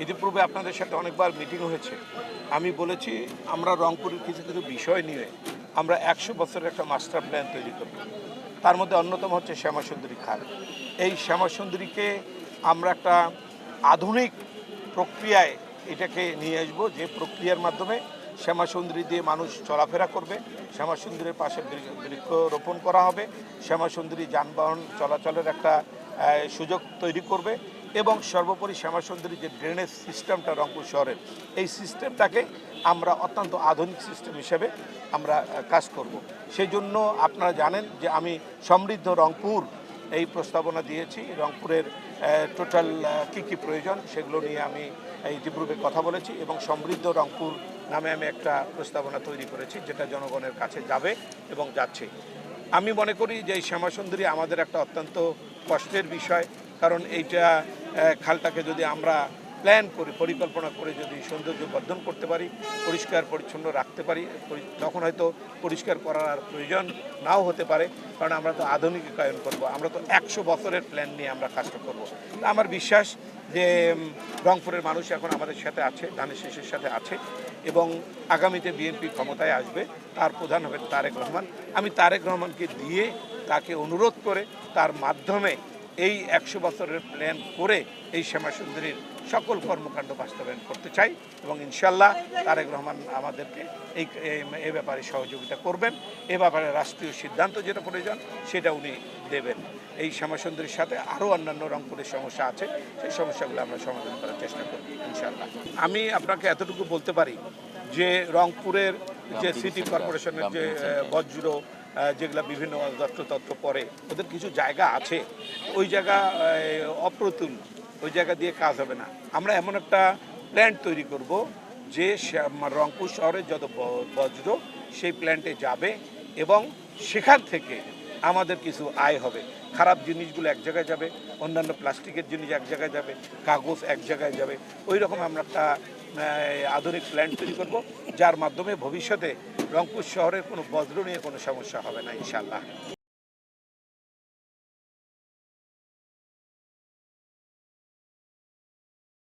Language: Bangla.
ইতিপূর্বে আপনাদের সাথে অনেকবার মিটিং হয়েছে। আমি বলেছি আমরা রংপুরের কিছু কিছু বিষয় নিয়ে আমরা 100 বছরের একটা মাস্টার প্ল্যান তৈরি করব। তার মধ্যে অন্যতম হচ্ছে শ্যামাসুন্দরী খাল। এই শ্যামাসুন্দরীকে আমরা একটা আধুনিক প্রক্রিয়ায় এটাকে নিয়ে আসবো, যে প্রক্রিয়ার মাধ্যমে শ্যামাসুন্দরী দিয়ে মানুষ চলাফেরা করবে, শ্যামাসুন্দরীর পাশে বৃক্ষ রোপণ করা হবে, শ্যামাসুন্দরী যানবাহন চলাচলের একটা সুযোগ তৈরি করবে এবং সর্বোপরি শ্যামাসুন্দরী যে ড্রেনেজ সিস্টেমটা রংপুর শহরের, এই সিস্টেমটাকে আমরা অত্যন্ত আধুনিক সিস্টেম হিসেবে আমরা কাজ করব। সেই জন্য আপনারা জানেন যে আমি সমৃদ্ধ রংপুর এই প্রস্তাবনা দিয়েছি। রংপুরের টোটাল কী কী প্রয়োজন সেগুলো নিয়ে আমি ইতিপূর্বে কথা বলেছি এবং সমৃদ্ধ রংপুর নামে আমি একটা প্রস্তাবনা তৈরি করেছি, যেটা জনগণের কাছে যাবে এবং যাচ্ছে। আমি মনে করি যে এই শ্যামাসুন্দরী আমাদের একটা অত্যন্ত কষ্টের বিষয়, কারণ এইটা খালটাকে যদি আমরা প্ল্যান করে পরিকল্পনা করে যদি সৌন্দর্য বর্ধন করতে পারি, পরিষ্কার পরিচ্ছন্ন রাখতে পারি, তখন হয়তো পরিষ্কার করার আর প্রয়োজন নাও হতে পারে, কারণ আমরা তো আধুনিকায়ন করব, আমরা তো 100 বছরের প্ল্যান নিয়ে আমরা কাজটা করব। আমার বিশ্বাস যে রংপুরের মানুষ এখন আমাদের সাথে আছে, ধানের শীষের সাথে আছে এবং আগামীতে বিএনপি ক্ষমতায় আসবে, তার প্রধান হবেন তারেক রহমান। আমি তারেক রহমানকে দিয়ে তাকে অনুরোধ করে তার মাধ্যমে এই 100 বছরের প্ল্যান করে এই শ্যামাসুন্দরীর সকল কর্মকাণ্ড বাস্তবায়ন করতে চাই এবং ইনশাল্লাহ তারেক রহমান আমাদেরকে এই ব্যাপারে সহযোগিতা করবেন। এ ব্যাপারে রাষ্ট্রীয় সিদ্ধান্ত যেটা প্রয়োজন সেটা উনি দেবেন। এই শ্যামাসুন্দরীর সাথে আরও অন্যান্য রংপুরের সমস্যা আছে, সেই সমস্যাগুলো আমরা সমাধান করার চেষ্টা করব ইনশাল্লাহ। আমি আপনাকে এতটুকু বলতে পারি যে রংপুরের যে সিটি কর্পোরেশনের যে বজ্র যেগুলো বিভিন্ন অদত্ততত্ত্ব পড়ে, ওদের কিছু জায়গা আছে, ওই জায়গা অপ্রতুল, ওই জায়গা দিয়ে কাজ হবে না। আমরা এমন একটা প্ল্যান্ট তৈরি করব যে রংপুর শহরের যত বজ্র সেই প্ল্যান্টে যাবে এবং সেখান থেকে আমাদের কিছু আয় হবে। খারাপ জিনিসগুলো এক জায়গায় যাবে, অন্যান্য প্লাস্টিকের জিনিস এক জায়গায় যাবে, কাগজ এক জায়গায় যাবে। ওই রকম আমরা একটা আধুনিক প্ল্যান্ট তৈরি করব, যার মাধ্যমে ভবিষ্যতে রংপুর শহরের কোনো বজ্র নিয়ে কোনো সমস্যা হবে না ইনশাল্লাহ।